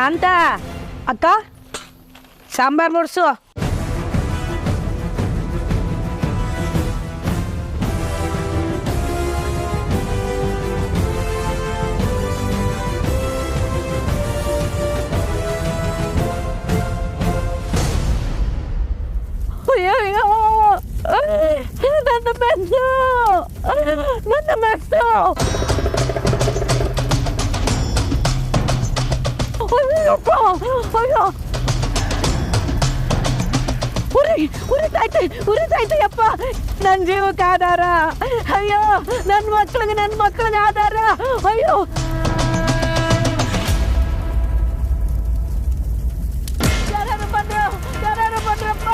ಶಾಂತ ಅಕ್ಕ ಸಾಂಬಾರ್ ನೋಡ್ಸು. ನನ್ನ ಮೆಸ್ಸು ನನ್ನ ಮೆಸ್ಸು ಅಯ್ಯೋ ಉರಿತೈತೆ ಯಪ್ಪ. ನನ್ನ ಜೀವಕ್ಕೆ ಆಧಾರ. ಅಯ್ಯೋ ನನ್ನ ಮಕ್ಕಳಿಗೆ ಆಧಾರ. ಅಯ್ಯೋ ಯಾರು ಬಂದ್ರಪ್ಪ.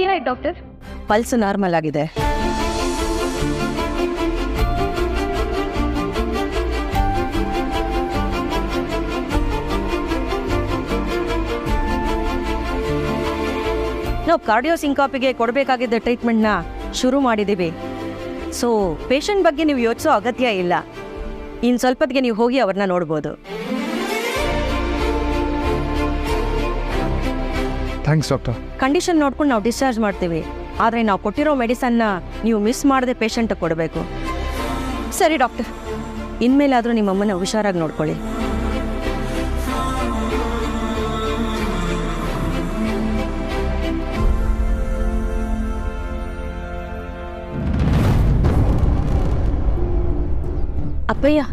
ಏನಾಯ್ತು ಡಾಕ್ಟರ್? ಪಲ್ಸ್ ನಾರ್ಮಲ್ ಆಗಿದೆ. ನಾವು ಕಾರ್ಡಿಯೋ ಸಿಂಕಾಪಿಗೆ ಕೊಡಬೇಕಾಗಿದ್ದ ಟ್ರೀಟ್ಮೆಂಟ್ನ ಶುರು ಮಾಡಿದ್ದೀವಿ. ಸೊ ಪೇಷಂಟ್ ಬಗ್ಗೆ ನೀವು ಯೋಚಿಸೋ ಅಗತ್ಯ ಇಲ್ಲ. ಇನ್ನು ಸ್ವಲ್ಪತ್ತಿಗೆ ನೀವು ಹೋಗಿ ಅವ್ರನ್ನ ನೋಡ್ಬೋದು. Thanks doctor. ಕಂಡೀಷನ್ ನೋಡ್ಕೊಂಡು ನಾವು ಡಿಸ್ಚಾರ್ಜ್ ಮಾಡ್ತೀವಿ. ಆದರೆ ನಾವು ಕೊಟ್ಟಿರೋ ಮೆಡಿಸನ್ನ ನೀವು ಮಿಸ್ ಮಾಡದೆ ಪೇಷಂಟ್ ಕೊಡಬೇಕು. ಸರಿ ಡಾಕ್ಟರ್. ಇನ್ಮೇಲಾದರೂ ನಿಮ್ಮಮ್ಮನ ಹುಷಾರಾಗಿ ನೋಡ್ಕೊಳ್ಳಿ. ಅಪ್ಪಯ್ಯ,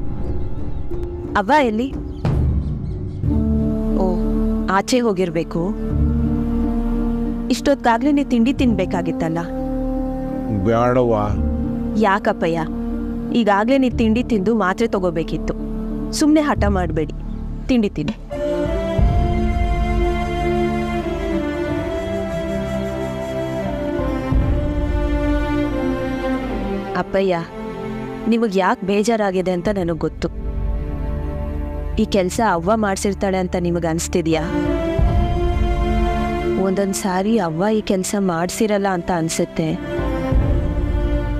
ಅವ್ವ ಎಲ್ಲಿ? ಓ, ಆಚೆ ಹೋಗಿರ್ಬೇಕು. ಇಷ್ಟೊತ್ತಾಗ್ಲೇ ನೀವು ತಿಂಡಿ ತಿನ್ಬೇಕಾಗಿತ್ತಲ್ಲ. ಬೇಡವ್ವ. ಯಾಕಪ್ಪಯ್ಯ? ಈಗಾಗಲೇ ನೀವು ತಿಂಡಿ ತಿಂದು ಮಾತ್ರೆ ತಗೋಬೇಕಿತ್ತು. ಸುಮ್ಮನೆ ಹಠ ಮಾಡಬೇಡಿ, ತಿಂಡಿ ತಿನ್ನಿ. ಅಪ್ಪಯ್ಯ, ನಿಮಗೆ ಯಾಕೆ ಬೇಜಾರಾಗಿದೆ ಅಂತ ನನಗೆ ಗೊತ್ತು. ಈ ಕೆಲಸ ಅವ್ವ ಮಾಡಿಸಿರ್ತಾಳೆ ಅಂತ ನಿಮಗೆ ಅನಿಸ್ತಿದ್ಯಾ? ಒಂದೊಂದು ಸಾರಿ ಅವ್ವ ಈ ಕೆಲಸ ಮಾಡಿಸಿರಲ್ಲ ಅಂತ ಅನಿಸುತ್ತೆ.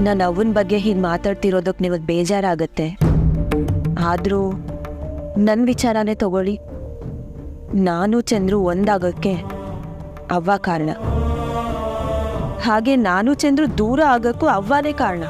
ನಾನು ಅವನ ಬಗ್ಗೆ ಹೀಗೆ ಮಾತಾಡ್ತಿರೋದಕ್ಕೆ ನಿಮಗೆ ಬೇಜಾರಾಗತ್ತೆ. ಆದರೂ ನನ್ನ ವಿಚಾರನೇ ತಗೊಳ್ಳಿ. ನಾನು ಚಂದ್ರು ಒಂದಾಗೋಕ್ಕೆ ಅವ್ವ ಕಾರಣ. ಹಾಗೆ ನಾನು ಚಂದ್ರು ದೂರ ಆಗೋಕ್ಕೂ ಅವ್ವನೇ ಕಾರಣ.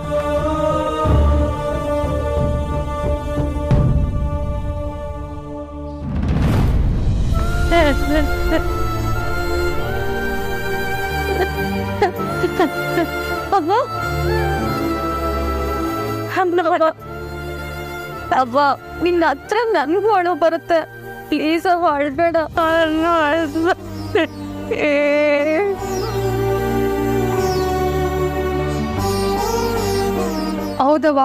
ಅವ್ವ, ನಿನ್ನ ಹತ್ರ ನನಗೂ ಅಳು ಬರುತ್ತೆ. ಪ್ಲೀಸ್ ಅವ್ವ, ಅಳ್ಬೇಡ. ಹೌದವ್ವ,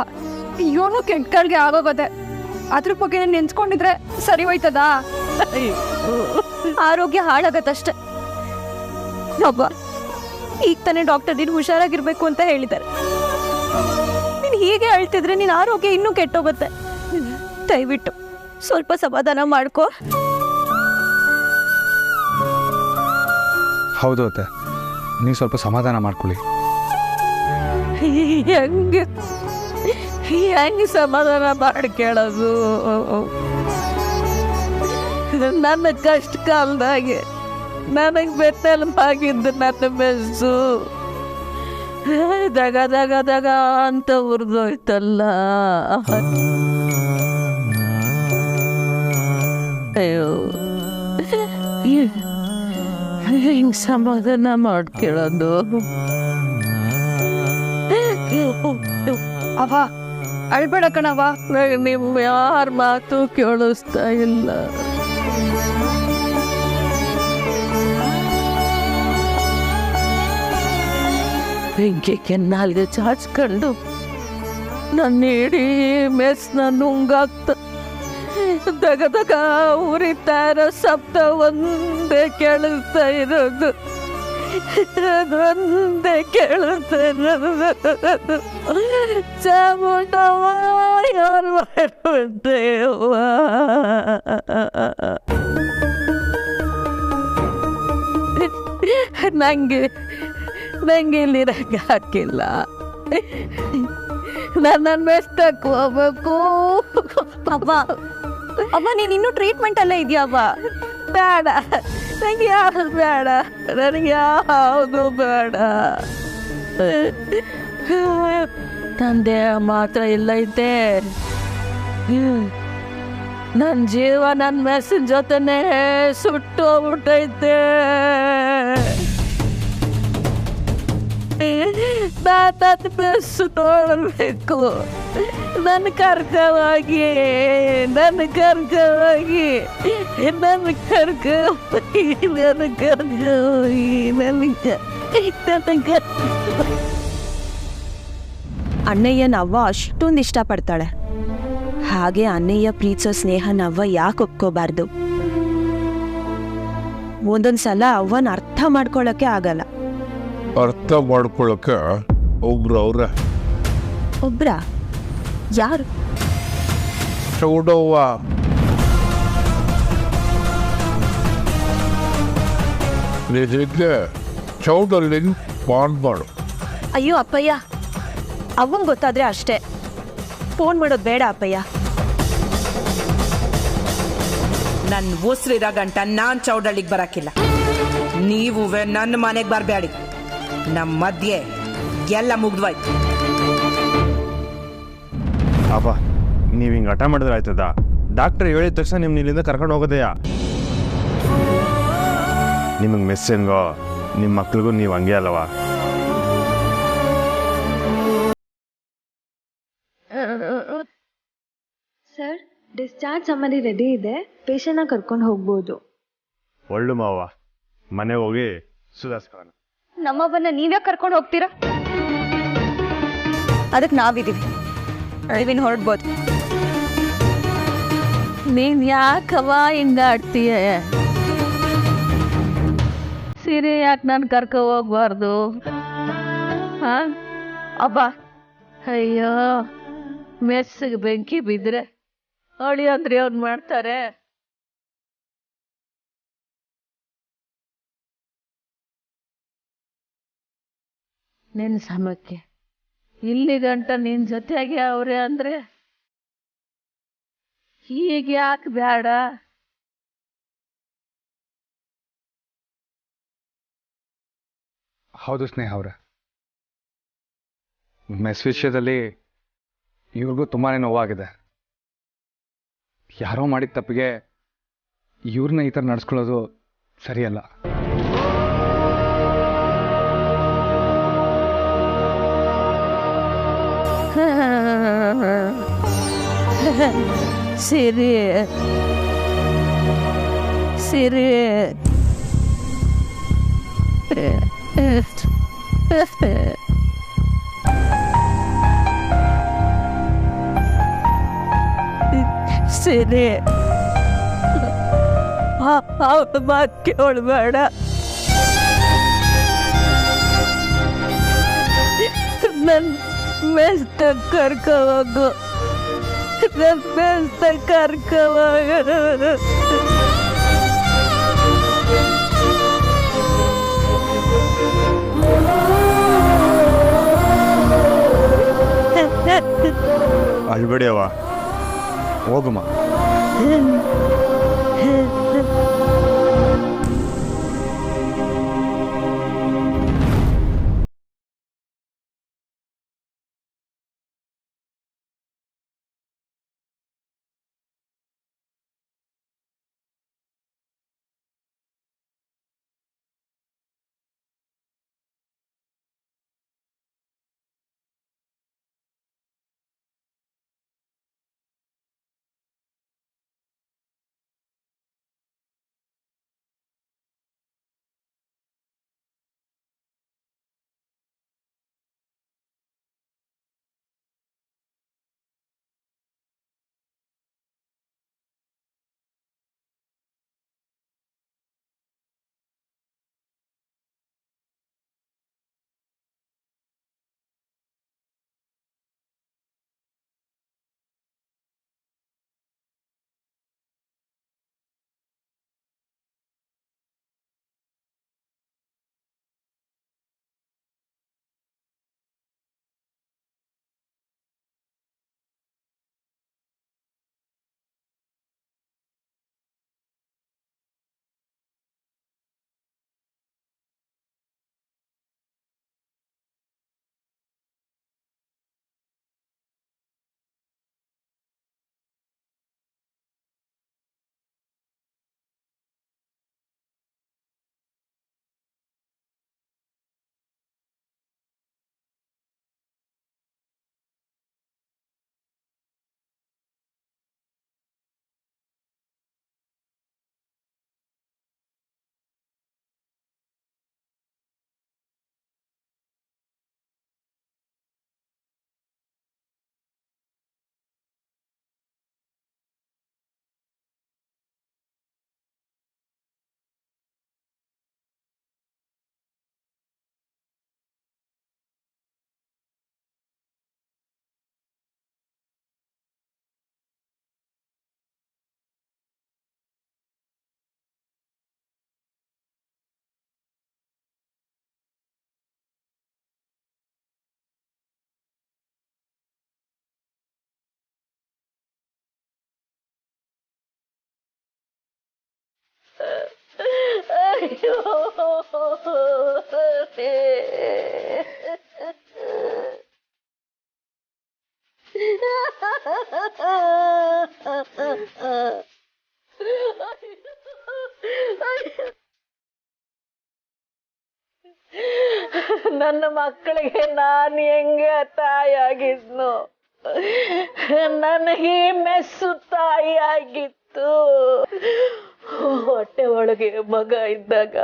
ಇವನು ಕೆಟ್ಟಗಳಿಗೆ ಆಗೋಗದೆ. ಅದ್ರ ಬಗ್ಗೆ ನೆನ್ಸ್ಕೊಂಡಿದ್ರೆ ಸರಿ ಹೋಯ್ತದ? ಆರೋಗ್ಯ ಹಾಳಾಗತ್ತಷ್ಟೆ. ಒಬ್ಬ ಈಗ ತಾನೇ ಡಾಕ್ಟರ್ ನೀನು ಹುಷಾರಾಗಿರ್ಬೇಕು ಅಂತ ಹೇಳಿದ್ದಾರೆ. ನೀನು ಹೀಗೆ ಹೇಳ್ತಿದ್ರೆ ನಿನ್ನ ಆರೋಗ್ಯ ಇನ್ನೂ ಕೆಟ್ಟೋಗುತ್ತೆ. ದಯವಿಟ್ಟು ಸ್ವಲ್ಪ ಸಮಾಧಾನ ಮಾಡ್ಕೋ. ಹೌದು ಅತ್ತೆ, ನೀವು ಸ್ವಲ್ಪ ಸಮಾಧಾನ ಮಾಡ್ಕೊಳ್ಳಿ. ಹೆಂಗೆ ಸಮಾಧಾನ ಮಾಡ್ಕೊಳ್ಳೋದು? ನನ್ನ ಕಷ್ಟ ಕಾಲದಾಗೆ ನನಗೆ ಬೆತ್ತಲವಾಗಿದ್ದು ನನ್ನ ಮೆಸ್ಸು ದಗ ದಗ ದಗ ಅಂತ ಉರಿದೋಯ್ತಲ್ಲ. ಅಯ್ಯೋ, ಹಿಂಗೆ ಸಮಾಧಾನ ಮಾಡ್ಕೊಳ್ಳೋದು? ಅವ ಅಳ್ಬೇಡ ಕಣವ. ನನಗೆ ನಿಮ್ಮ ಯಾರ ಮಾತು ಕೇಳಿಸ್ತಾ ಇಲ್ಲ. ಬೆಂಕಿ ಕೆನ್ನಾಲ್ಗೆ ಚಾಚ್ಕೊಂಡು ನನ್ನ ಇಡೀ ಮೆಸ್ನ ನುಂಗಾಕ್ತ ದಗ ಉರಿತಾ ಇರೋ ಶಬ್ದ ಒಂದೇ ಕೇಳಿಸ್ತಾ ಇರೋದು. ಒಂದೇ ಕೇಳಿಸ್ತಾ ಇರೋದು. ಚಾಮುಂಡವ್ವ ಯಾರು ಮಾಡ್ಬಿಟ್ಟೆವ್ವ. ನಂಗೆ ಇಲ್ಲಿರಕ್ಕೆ ಹಾಕಿಲ್ಲ. ನನ್ನ ಮೆಸ್ತಕ್ಕೆ ಹೋಗ್ಬೇಕು. ಅವ್ವ ನೀನ್ ಇನ್ನೂ ಟ್ರೀಟ್ಮೆಂಟ್ ಅಲ್ಲೇ ಇದೆಯವ್ವ. ಬೇಡ, ನನಗೆ ಯಾವುದು ಬೇಡ, ನನಗೆ ಯಾವುದು ಬೇಡ. ನನ್ನ ದೇಹ ಮಾತ್ರ ಇಲ್ಲೈತೆ. ನನ್ನ ಜೀವ ನನ್ನ ಮೆಸ್ಸಿನ ಜೊತೆನೇ ಸುಟ್ಟೋಗ್ಬಿಟ್ಟೈತೆ. ನನ್ನ ಮೆಸ್ಸು ನೋಡಬೇಕು. ನನ್ನ ಕರ್ಕವಾಗಿ ಅಣ್ಣಯ್ಯನ ಅವ್ವ ಅಷ್ಟೊಂದು ಇಷ್ಟಪಡ್ತಾಳೆ. ಹಾಗೆ ಅಣ್ಣಯ್ಯ ಪ್ರೀತಿಸೋ ಸ್ನೇಹನ ಅವ್ವ ಯಾಕೆ ಒಪ್ಕೋಬಾರ್ದು? ಒಂದೊಂದ್ಸಲ ಅವ್ವನ ಅರ್ಥ ಮಾಡ್ಕೊಳ್ಳೋಕೆ ಆಗಲ್ಲ. ಅರ್ಥ ಮಾಡ್ಕೊಳ್ಳೋಕೆ ಒಬ್ರು ಒಬ್ರ? ಯಾರು? ಚೌಡವ್ವ. ನಿಜಕ್ಕೆ ಚೌಡಲ್ಲಿ ಮಾಡ್ಬಾರ್ದು. ಅಯ್ಯೋ ಅಪ್ಪಯ್ಯ, ಅವ್ವಂಗೆ ಗೊತ್ತಾದ್ರೆ ಅಷ್ಟೇ. ಫೋನ್ ಮಾಡೋದು ಬೇಡ ಅಪ್ಪಯ್ಯ. ನನ್ನ ಉಸಿರಿರೋ ಗಂಟ ನಾನು ಚೌಡಳ್ಳಿಗೆ ಬರಕ್ಕಿಲ್ಲ. ನೀವು ನನ್ನ ಮನೆಗೆ ಬರಬೇಡಿ. ನಮ್ಮ ಮಧ್ಯೆ ಎಲ್ಲ ಮುಗ್ದವಾಯ್ತು. ಅಪ್ಪ, ನೀವು ಹಿಂಗೆ ಹಠ ಮಾಡಿದ್ರೆ ಆಯ್ತದ? ಡಾಕ್ಟ್ರ್ ಹೇಳಿದ ತಕ್ಷಣ ನಿಮ್ಮ ಇಲ್ಲಿಂದ ಕರ್ಕೊಂಡು ಹೋಗೋದೆಯಾ? ನಿಮಗೆ ಮೆಸ್ಸೆನ್ಗೋ ನಿಮ್ಮ ಮಕ್ಳಿಗೂ ನೀವು ಹಂಗೆ ಅಲ್ಲವಾ? ಸರ್, ಡಿಸ್ಚಾರ್ಜ್ ಸಮ್ಮರಿ ರೆಡಿ ಇದೆ. ಪೇಷಂಟ್ನ ಕರ್ಕೊಂಡು ಹೋಗ್ಬೋದು. ಒಳ್ಳು ಮಾವ, ಮನೆಗೆ ಹೋಗಿ ಸುಧಾರಿಸ್ಕೊಳ್ಳೋಣ. ನಮ್ಮವ್ವನ್ನ ನೀವ್ಯಾಕೆ ಕರ್ಕೊಂಡು ಹೋಗ್ತೀರಾ? ಅದಕ್ಕೆ ನಾವಿದ್ದೀವಿ. ಅಳಿವಿನ ಹೊರಡ್ಬೋದು. ನೀನ್ ಯಾಕವ ಹಿಂಗಾಡ್ತೀಯ? ಸೀರೆ ಯಾಕೆ ನಾನು ಕರ್ಕೊ ಹೋಗ್ಬಾರ್ದು? ಹಾ ಅವ್ವ ಅಯ್ಯೋ, ಮೆಸ್ಸಿಗೆ ಬೆಂಕಿ ಬಿದ್ದರೆ ಅಳಿ ಅಂದ್ರೆ ಅವ್ನು ಮಾಡ್ತಾರೆ. ನಿನ್ನ ಸಮಕ್ಕೆ ಇಲ್ಲಿ ಗಂಟ ನಿನ್ನ ಜೊತೆಗೆ ಅವ್ರೆ ಅಂದ್ರೆ ಹೀಗೆ ಯಾಕೆ ಬೇಡ? ಹೌದು ಸ್ನೇಹ ಅವರೇ, ಮೆಸ್ ವಿಷಯದಲ್ಲಿ ಇವ್ರಿಗೂ ತುಂಬಾ ನೋವಾಗಿದೆ. ಯಾರೋ ಮಾಡಿದ ತಪ್ಪಿಗೆ ಇವ್ರನ್ನ ಈ ಥರ ನಡೆಸ್ಕೊಳ್ಳೋದು ಸರಿಯಲ್ಲ. ಸಿರಿ ಸಿರಿ ಸಿರಿ ಅವ್ರ ಮಾತು ಕೇಳಬೇಡ. ನನ್ನ ಮೆಸ್ತ ಕರ್ಕೊ ಹೋಗು. ನನ್ನ ಮೆಸ್ತ ಕರ್ಕೊ ಹೋಗು. ಅಳ್ಬೇಡಿ ಅವ್ವ, ಹೋಗಮ್ಮ. ನನ್ನ ಮಕ್ಕಳಿಗೆ ನಾನು ಹೆಂಗೆ ತಾಯಿಯಾಗಿದ್ನು, ನನಗೆ ಮೆಸ್ಸು ತಾಯಿಯಾಗಿತ್ತು. ಹೊಟ್ಟೆ ಒಳಗೆ ಮಗ ಇದ್ದಾಗ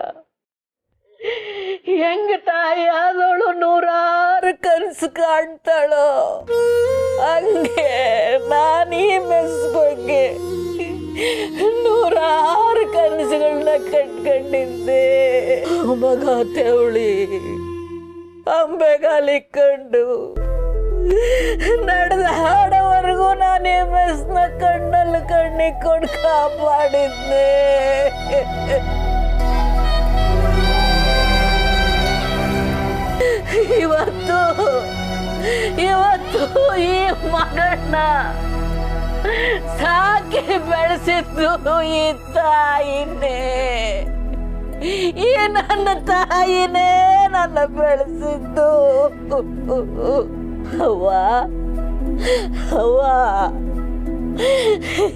ಹೆಂಗ ತಾಯಿ ಆದವಳು 100 ಕನಸು ಕಾಣ್ತಾಳೋ ಹಂಗೆ ನಾನು ಈ ಮೆಸ್ ಬಗ್ಗೆ 100 ಕನಸುಗಳನ್ನ ಕಟ್ಕೊಂಡಿದ್ದೆ. ಮಗ ತೆವಳಿ ಅಂಬೆಗಾಲಿಕ್ಕೊಂಡು ನಡೆದ ಹಾಡೋವರೆಗೂ ನಾನೇ ಮೆಸ್ನ ಕಣ್ಣಲ್ಲಿ ಕಣ್ಣಿಕೊಂಡು ಕಾಪಾಡಿದ್ದೆ. ಇವತ್ತು ಈ ಮಗನ್ನ ಸಾಕಿ ಬೆಳೆಸಿದ್ದು ಈ ತಾಯಿನೇ. ಈ ನನ್ನ ತಾಯಿನೇ ನನ್ನ ಬೆಳೆಸಿದ್ದು. ಅವ್ವ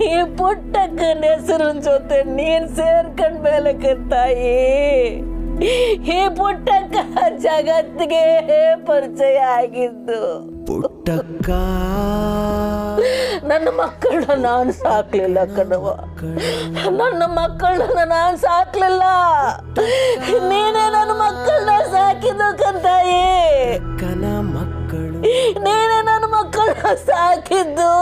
ಈ ಪುಟ್ಟಕ್ಕನ ಹೆಸರಿನ ಜೊತೆ ನೀನ್ ಸೇರ್ಕೊಂಡ ಮೇಲಕ್ಕೆ ತಾಯಿ ಈ ಪುಟ್ಟಕ್ಕ ಜಗತ್ತಿಗೆ ಪರಿಚಯ ಆಗಿದ್ದು. ಪುಟ್ಟಕ್ಕ ನನ್ನ ಮಕ್ಕಳನ್ನ ನಾನು ಸಾಕ್ಲಿಲ್ಲ ಕಣವ, ನನ್ನ ಮಕ್ಕಳನ್ನ ನಾನು ಸಾಕ್ಲಿಲ್ಲ, ನೀನೇ ನನ್ನ ಮಕ್ಕಳನ್ನ ಸಾಕಿದ್ದು ಕಂತಾಯಿ. ನೀನೇ ನನ್ನ ಮಕ್ಕಳನ್ನ ಸಾಕಿದ್ದು.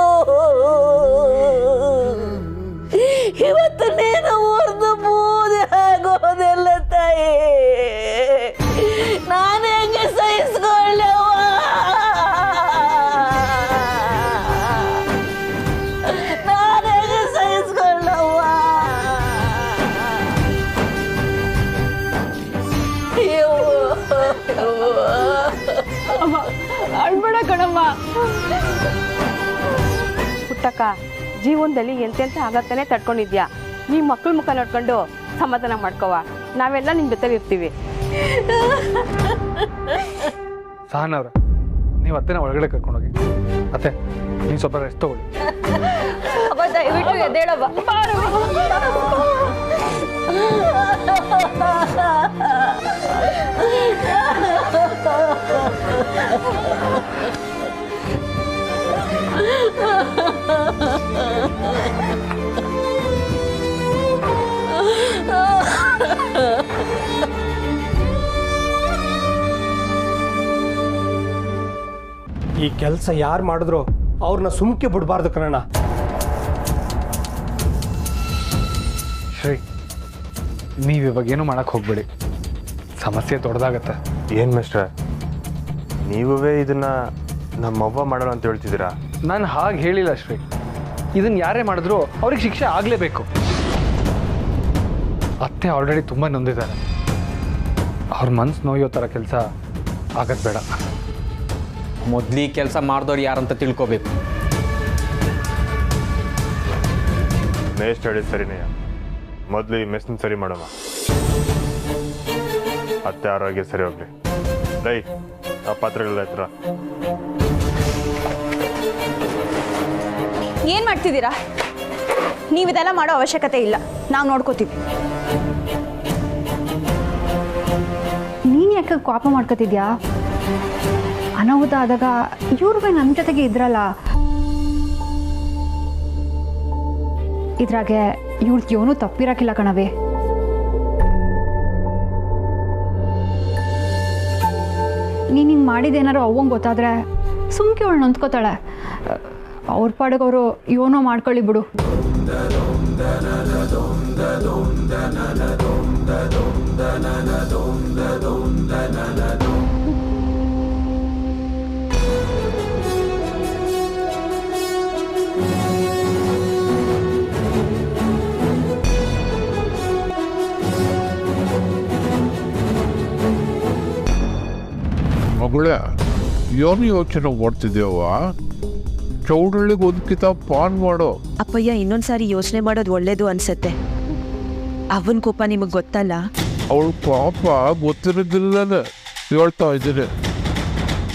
ಇವತ್ತು ನೀನು ಉರ್ದು ಬೂದಿ ಆಗೋದಿಲ್ಲ ತಾಯಿ. ನಾನು ಹೆಂಗೆ ಸಹಿಸ್ಕೊಳ್ಳವ? ನಾನು ಹೆಂಗೆ ಸಹಿಸ್ಕೊಳ್ಳವ? ಅಳ್ಬೇಡ ಕಣಮ್ಮ. ಪುಟ್ಟಕ್ಕ, ಜೀವನದಲ್ಲಿ ಎಂತೆಂತ ಆಗತ್ತಾನೆ ತಡ್ಕೊಂಡಿದ್ಯಾ. ನೀವ್ ಮಕ್ಳ ಮುಖ ನೋಡ್ಕೊಂಡು ಸಮಾಧಾನ ಮಾಡ್ಕೋವ, ನಾವೆಲ್ಲ ನಿಮ್ ಜೊತೆಲಿ ಇರ್ತೀವಿ. ಸಹನವ್ರ, ನೀವು ಅತ್ತೆನ ಒಳಗಡೆ ಕರ್ಕೊಂಡೋಗಿ. ಅತ್ತೆ, ನೀವು ಸ್ವಲ್ಪ ರೆಸ್ಟ್ ತಗೊಳ್ಳಿ. ದಯವಿಟ್ಟು ಎದ್ದೇಳವ್ವ. ಈ ಕೆಲಸ ಯಾರು ಮಾಡಿದ್ರು ಅವ್ರನ್ನ ಸುಮ್ಕೆ ಬಿಡಬಾರ್ದು ಕಣಣ್ಣ. ಶ್ರೀ, ನೀವು ಇವಾಗ ಏನು ಮಾಡಕ್ಕೆ ಹೋಗ್ಬೇಡಿ, ಸಮಸ್ಯೆ ದೊಡ್ಡದಾಗತ್ತೆ. ಏನು ಮಿಸ್ಟ್ರೆ, ನೀವೇ ಇದನ್ನ ನಮ್ಮವ್ವ ಮಾಡಲ್ಲ ಅಂತ ಹೇಳ್ತಿದ್ದೀರಾ? ನಾನು ಹಾಗೆ ಹೇಳಿಲ್ಲ ಶ್ರೀ. ಇದನ್ನು ಯಾರೇ ಮಾಡಿದ್ರು ಅವ್ರಿಗೆ ಶಿಕ್ಷೆ ಆಗಲೇಬೇಕು. ಅತ್ತೆ ಆಲ್ರೆಡಿ ತುಂಬ ನೊಂದಿದ್ದಾರೆ. ಅವ್ರ ಮನ್ಸು ನೋಯೋ ಥರ ಕೆಲಸ ಆಗದ್ ಬೇಡ. ಮೊದಲಿ ಕೆಲಸ ಮಾಡಿದವ್ರು ಯಾರಂತ ತಿಳ್ಕೋಬೇಕು. ಮೇಸ್ಟ್ ಹೇಳಿದ್ ಸರಿನೇ. ಮೊದಲು ಈ ಮೆಸ್ನ ಸರಿ ಮಾಡೋಣ, ಅತ್ತೆ ಆರೋಗ್ಯ ಸರಿ ಹೋಗ್ಲಿ. ಲೈ, ಆ ಪಾತ್ರೆಗಳ ಹತ್ರ ಏನ್ ಮಾಡ್ತಿದ್ದೀರಾ? ನೀವು ಇದೆಲ್ಲ ಮಾಡೋ ಅವಶ್ಯಕತೆ ಇಲ್ಲ, ನಾವು ನೋಡ್ಕೋತೀವಿ. ನೀನು ಯಾಕೆ ಕೋಪ ಮಾಡ್ಕೋತಿದ್ಯಾ? ಅನಾಹುತ ಆದಾಗ ಇವ್ರು ನಮ್ಮ ಜೊತೆಗೆ ಇದ್ರಲ್ಲ, ಇದ್ರಾಗೆ ಇವ್ರದ್ದು ಏನೂ ತಪ್ಪಿರಕ್ಕಿಲ್ಲ ಕಣವೇ. ನೀನು ಹಿಂಗೆ ಮಾಡಿದ್ದೇನಾರು ಅವಂಗೆ ಗೊತ್ತಾದ್ರೆ ಸುಮ್ಕೆ ಅವಳು ನೊಂದ್ಕೋತಾಳೆ. ಅವ್ರ ಪಾಡಿಗೆ ಅವರು ಏನೋ ಮಾಡ್ಕೊಳ್ಳಿ ಬಿಡು. ಮಗಳೇ, ಏನು ಯೋಚನೆ ಮಾಡ್ತಿದ್ದೇವ? ಚೌಡಳ್ಳಿಗೆ ಒಂದ್ಕಿತ ಪಾನ್ ಮಾಡೋ. ಅಪ್ಪಯ್ಯ, ಇನ್ನೊಂದ್ಸಾರಿ ಯೋಚನೆ ಮಾಡೋದು ಒಳ್ಳೇದು ಅನ್ಸತ್ತೆ. ಅವನ ಕೋಪ ನಿಮಗೆ ಗೊತ್ತಲ್ಲ. ಅವಳ ಪಾಪ ಗೊತ್ತಿರೋದಿಲ್ಲದೆ ಹೇಳ್ತಾ ಇದ್ದೀನಿ.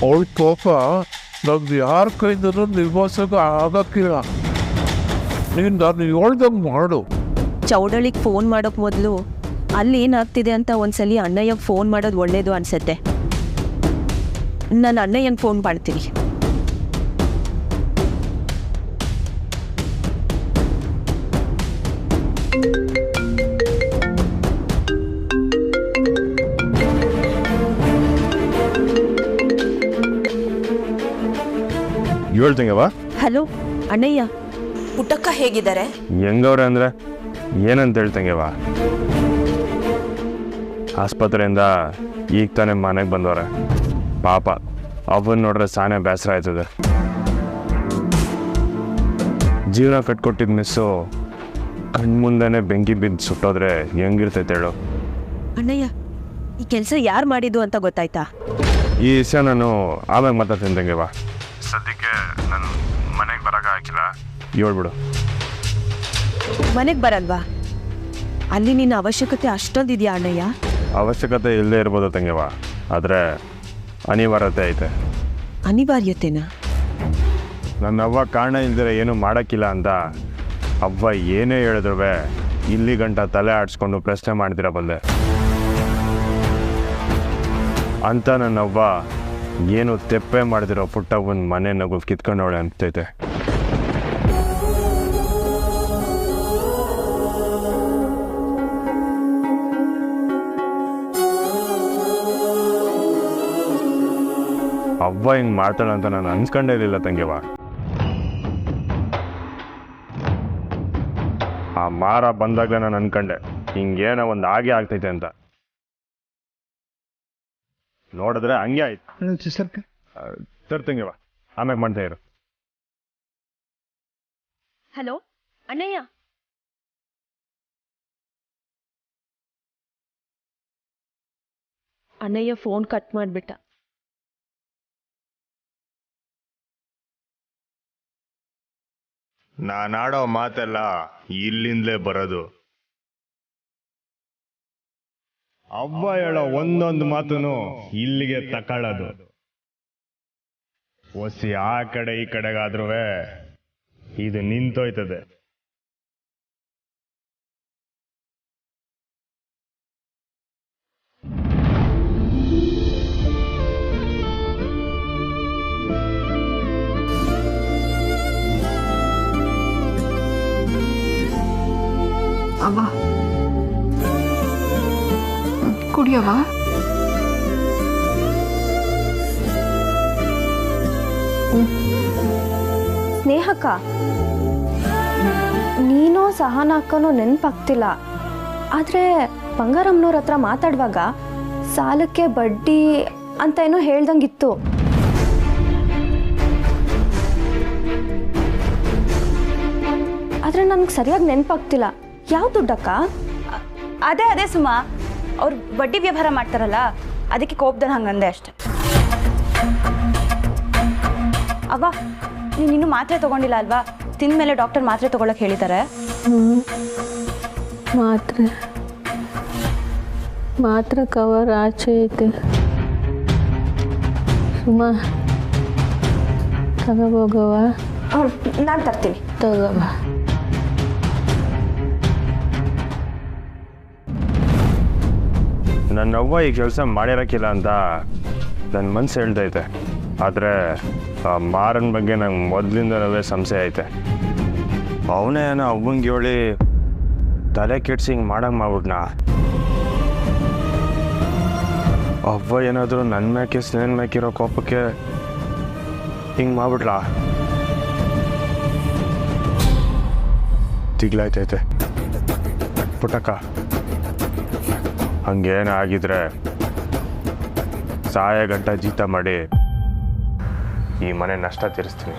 ಅವಳ ಪಾಪ ನಮ್ಗೆ ಯಾರ ಕೈಯಿಂದನೂ ನಿಭಾಯಿಸೋಕೆ ಆಗಕ್ಕಿಲ್ಲ. ನೀನು ನಾನು ಹೇಳ್ದಂಗೆ ಮಾಡು. ಚೌಡಳಿಗೆ ಫೋನ್ ಮಾಡೋಕೆ ಮೊದಲು ಅಲ್ಲಿ ಏನಾಗ್ತಿದೆ ಅಂತ ಒಂದ್ಸಲಿ ಅಣ್ಣಯ್ಯಗೆ ಫೋನ್ ಮಾಡೋದು ಒಳ್ಳೇದು ಅನಿಸುತ್ತೆ. ನಾನು ಅಣ್ಣಯ್ಯಂಗೆ ಫೋನ್ ಮಾಡ್ತೀನಿ. ಹೇಳ್ತಂಗವ. ಹಲೋ ಅಣ್ಣಯ್ಯ, ಪುಟ್ಟಕ್ಕ ಹೇಗಿದ್ದಾರೆ? ಹೆಂಗವ್ರೆ ಅಂದರೆ ಏನಂತ ಹೇಳ್ತಂಗೆವ. ಆಸ್ಪತ್ರೆಯಿಂದ ಈಗ ತಾನೇ ಮನೆಗೆ ಬಂದವ್ರೆ. ಪಾಪ ಅವನ್ನ ನೋಡ್ರೆ ಸಾನೇ ಬೇಸರ ಆಯ್ತದೆ. ಜೀವನ ಕಟ್ಕೊಟ್ಟಿದ್ದ ಮಿಸ್ಸು ಕಣ್ಮುಂದೆನೇ ಬೆಂಕಿ ಬಿದ್ದು ಸುಟ್ಟೋದ್ರೆ ಹೆಂಗಿರ್ತೈತೆ ಹೇಳು. ಅಣ್ಣಯ್ಯ, ಈ ಕೆಲಸ ಯಾರು ಮಾಡಿದ್ದು ಅಂತ ಗೊತ್ತಾಯ್ತಾ? ಈ ವಿಷಯ ನಾನು ಆಮೇಲೆ ಮಾತಾಡ್ತೀನಿ ತಂಗೆವ. ಸದ್ಯಕ್ಕೆ ನಾನು ಮನೆಗೆ ಬರೋಕೆ ಹಾಕಿಲ್ಲ, ಹೇಳ್ಬಿಡು. ಮನೆಗೆ ಬರಲ್ವಾ? ಅಲ್ಲಿ ನಿನ್ನ ಅವಶ್ಯಕತೆ ಅಷ್ಟೊಂದಿದೆಯಾ ಅಣ್ಣಯ್ಯ? ಅವಶ್ಯಕತೆ ಇಲ್ಲದೆ ಇರ್ಬೋದು ತಂಗೆವ, ಆದರೆ ಅನಿವಾರ್ಯತೆ ಐತೆ. ಅನಿವಾರ್ಯತೆನಾ? ನನ್ನ ಅವ್ವ ಕಾರಣ ಇಲ್ದಿರ ಏನೂ ಮಾಡೋಕ್ಕಿಲ್ಲ ಅಂತ ಅವ್ವ ಏನೇ ಹೇಳಿದ್ರು ಇಲ್ಲಿ ಗಂಟ ತಲೆ ಆಡಿಸ್ಕೊಂಡು ಪ್ರಶ್ನೆ ಮಾಡ್ತೀರ ಬಂದೆ ಅಂತ. ನನ್ನ ಅವ್ವ ಏನು ತೆಪ್ಪೆ ಮಾಡ್ದಿರೋ ಪುಟ್ಟ ಒಂದು ಮನೆ ನಗು ಕಿತ್ಕೊಂಡವಳೆ ಅಂತೈತೆ. ಅವ್ವ ಹಿಂಗೆ ಮಾಡ್ತಾಳೆ ಅಂತ ನಾನು ಅನ್ಸ್ಕೊಂಡೇ ಇರಲಿಲ್ಲ ತಂಗೆವ. ಆ ಮಾರ ಬಂದಾಗ ನಾನು ಅನ್ಕೊಂಡೆ ಹಿಂಗೇನೋ ಒಂದು ಹಾಗೆ ಆಗ್ತೈತೆ ಅಂತ. ನೋಡಿದ್ರೆ ಹಂಗೆ ಆಯ್ತು. ತರ್ತಂಗೆವ, ಆಮ್ಯಾಗ ಮಾಡ್ತಾ ಇರು. ಹಲೋ ಅಣ್ಣಯ್ಯ, ಅಣ್ಣಯ್ಯ ಫೋನ್ ಕಟ್ ಮಾಡಿಬಿಟ್ಟ. ನಾನಾಡೋ ಮಾತೆಲ್ಲ ಇಲ್ಲಿಂದಲೇ ಬರೋದು. ಅವ್ವ ಹೇಳೋ ಒಂದೊಂದು ಮಾತುನು ಇಲ್ಲಿಗೆ ತಕೊಳ್ಳೋದು. ಒಸಿ ಆ ಕಡೆ ಈ ಕಡೆಗಾದ್ರೂ ಇದು ನಿಂತೋಯ್ತದೆ. ಅವ್ವ ಕುಡಿಯವ. ಸ್ನೇಹಕ್ಕ, ನೀನೋ ಸಹನ ಅಕ್ಕನೋ ನೆನಪಾಗ್ತಿಲ್ಲ. ಆದರೆ ಬಂಗಾರಮ್ಮನವ್ರ ಹತ್ರ ಮಾತಾಡುವಾಗ ಸಾಲಕ್ಕೆ ಬಡ್ಡಿ ಅಂತ ಏನೋ ಹೇಳ್ದಂಗಿತ್ತು. ಆದರೆ ನನಗೆ ಸರಿಯಾಗಿ ನೆನಪಾಗ್ತಿಲ್ಲ. ಯಾವ ದುಡ್ಡಕ್ಕ? ಅದೇ ಸುಮಾ, ಅವ್ರು ಬಡ್ಡಿ ವ್ಯವಹಾರ ಮಾಡ್ತಾರಲ್ಲ, ಅದಕ್ಕೆ ಕೋಪದಲ್ಲಿ ಹಂಗಂದೆ ಅಷ್ಟೆ. ಅವ್ವ, ನೀನಿನ್ನೂ ಮಾತ್ರೆ ತಗೊಂಡಿಲ್ಲ ಅಲ್ವಾ? ತಿಂದಮೇಲೆ ಡಾಕ್ಟರ್ ಮಾತ್ರೆ ತಗೊಳಕ್ಕೆ ಹೇಳಿದ್ದಾರೆ. ಮಾತ್ರೆ ಕವರ್ ಆಚೆ ಐತೆ. ಸುಮಾ ತಗೋಬೋಗವ. ನಾನು ತರ್ತೀನಿ, ತಗೋಬ. ನನ್ನ ಅವ್ವ ಈ ಕೆಲಸ ಮಾಡಿರೋಕ್ಕಿಲ್ಲ ಅಂತ ನನ್ನ ಮನಸ್ಸು ಹೇಳ್ತೈತೆ. ಆದರೆ ಆ ಮಾರನ ಬಗ್ಗೆ ನಂಗೆ ಮೊದಲಿಂದಲೇ ಸಂಶಯ ಐತೆ. ಅವನೇ ಏನೋ ಅವ್ವಂಗೆ ಹೇಳಿ ತಲೆ ಕೆಡ್ಸಿ ಹಿಂಗೆ ಮಾಡಂಗೆ ಮಾಡ್ಬಿಟ್ನ. ಅವ್ವ ಏನಾದರೂ ನನ್ನ ಮ್ಯಾಕೆ ಸ್ನೇಹನ ಮ್ಯಾಕಿರೋ ಕೋಪಕ್ಕೆ ಹಿಂಗೆ ಮಾಡ್ಬಿಟ್ಲ. ತಿಗ್ಲಾಯ್ತೈತೆ ಪುಟ್ಟಕ್ಕ. ಹಂಗೇನ ಆಗಿದ್ರೆ ಸಾಯ ಗಂಟ ಜೀತ ಮಾಡಿ ಈ ಮನೆ ನಷ್ಟ ತೀರಿಸ್ತೀನಿ.